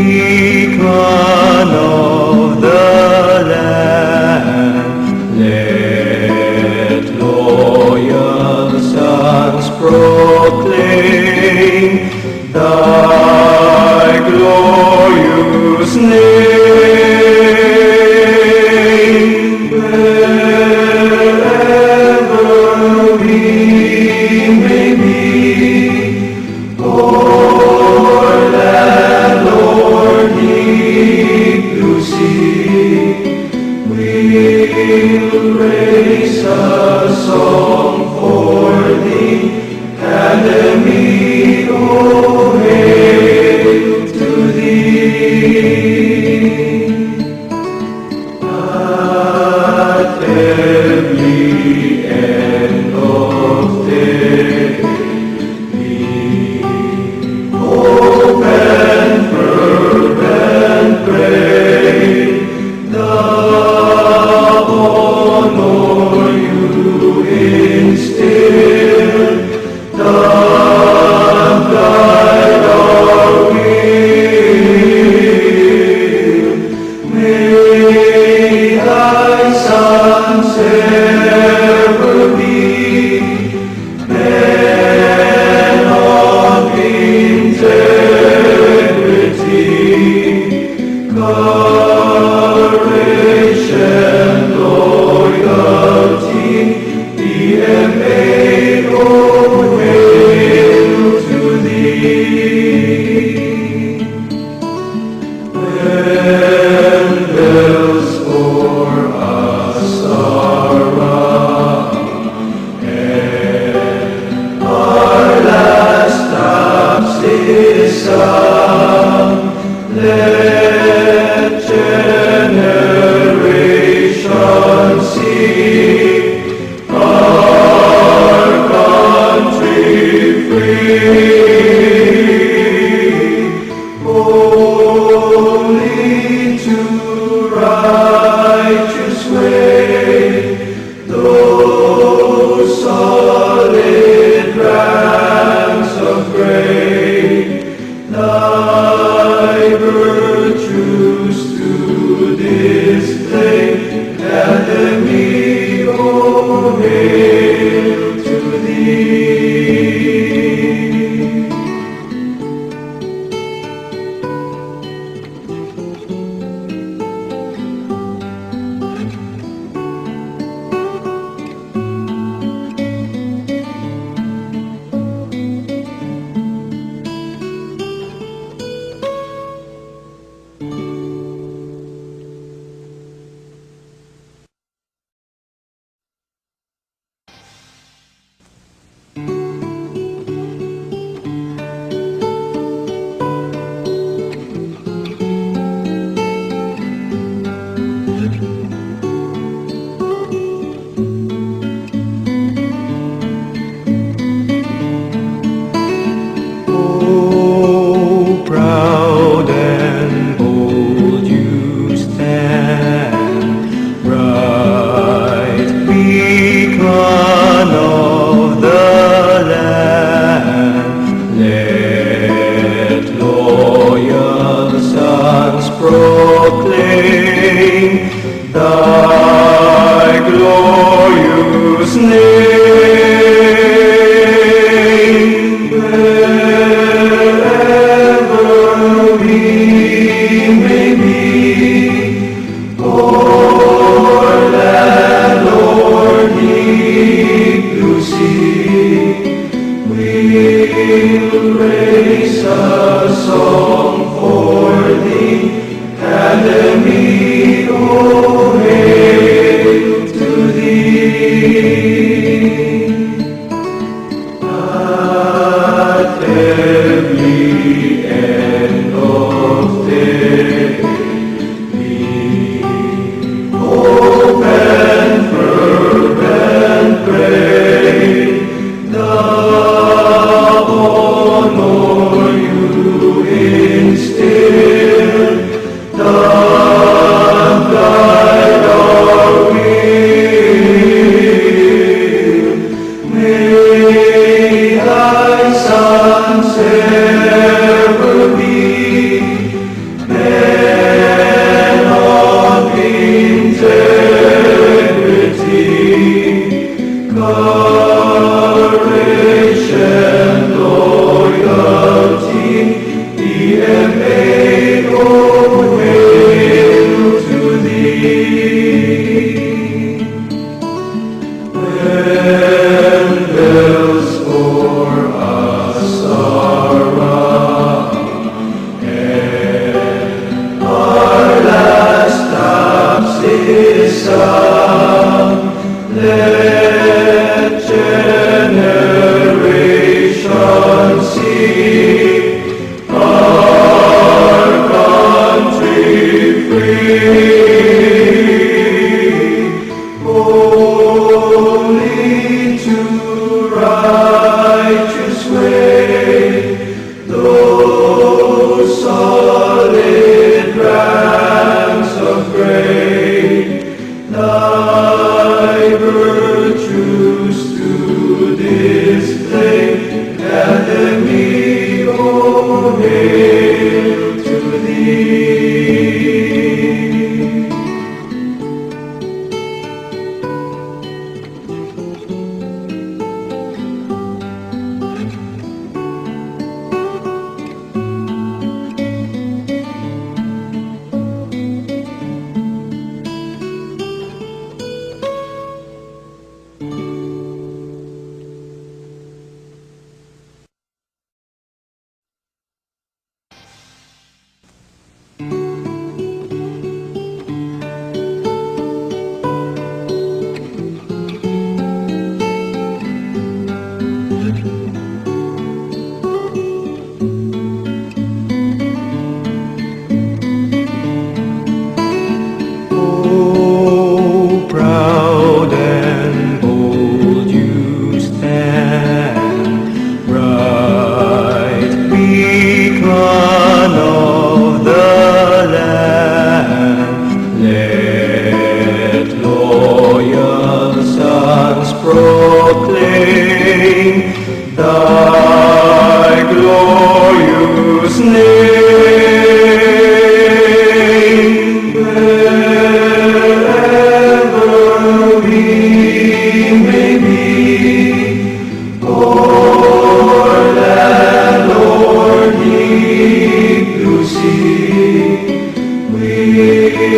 beacon of the land, let loyal sons proclaim thy glorious name. Wherever we may be, o'er land or deep blue sea, we'll raise a song for thee, Academy, O hail to thee. At every end of day, hope and fervent pray, the honor you instill, the guide our will. May thy sons ever be men of integrity, courage and loyalty, Pma Hail to thee. When bells for us are rung, and our last taps is sung, let generations see our country free, holy to righteous way, those solid ranks of gray, thy virtues to display, Academy, O hail to thee. Proud and bold you stand, bright beacon of the land. Let loyal sons proclaim thy glorious name. We'll raise a song for thee, Academy, O hail to thee. At every end of day, hope and fervent pray, the honor you instill, the guide our will. May thy sons ever be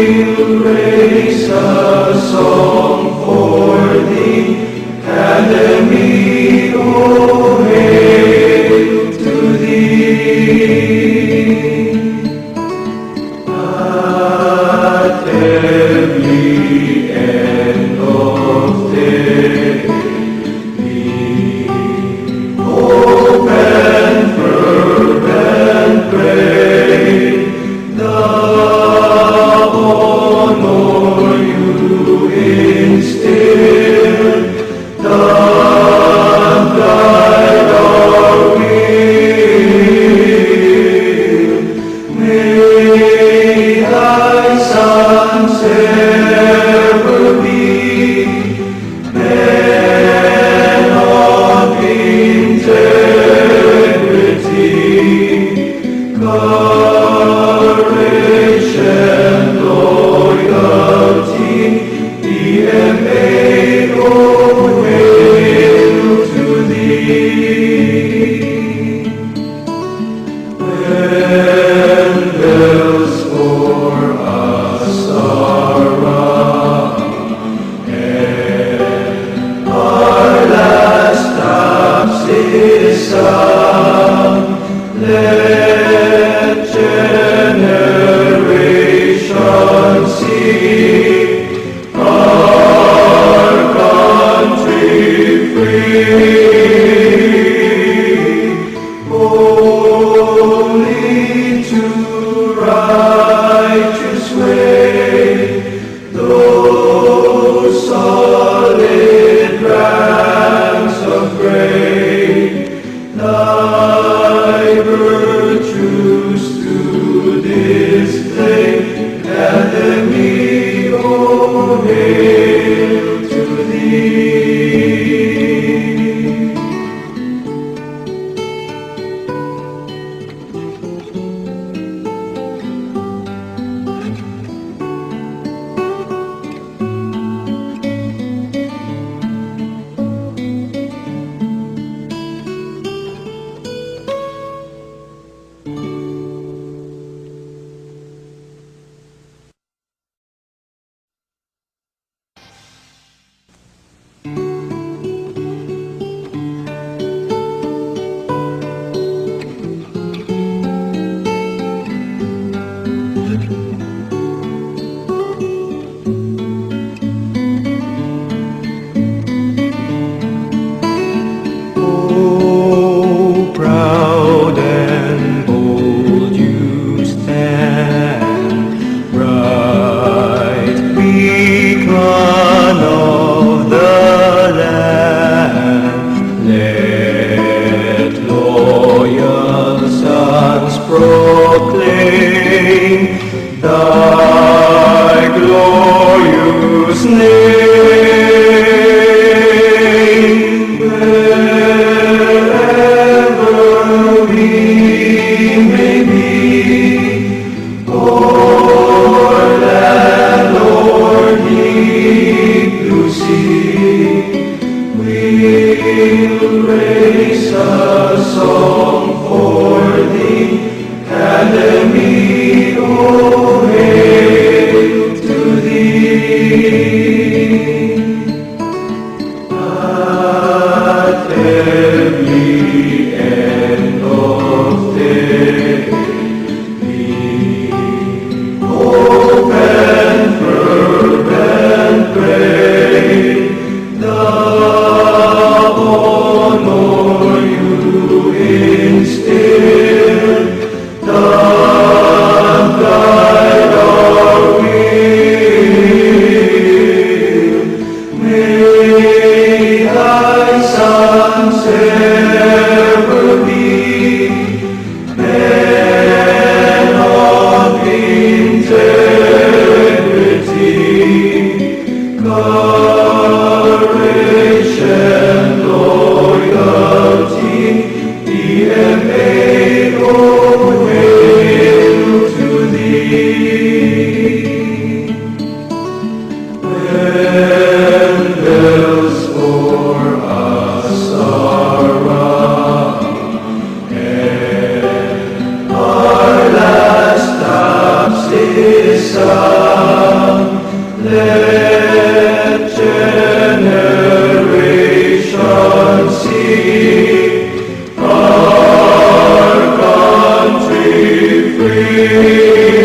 we'll raise a song for thee, Academy, oh, hail to thee. At every end of day, hope and fervent pray, the honor you instill, the guide our will. May thy sons ever be men of integrity, courage and loyalty, Pma, oh, hail to thee. When bells for us are rung, and our last taps is sung, let generations see our country free. Holy to righteous way, those solid ranks of grain, thy virtues to display, Academy, oh, hail to thee. Oh, proud and bold you stand, bright beacon of the land. Let loyal sons proclaim thy glorious name. Wherever we may be, o'er land or deep blue sea, we'll raise a song for thee, Academy, oh, hail to thee. Thee.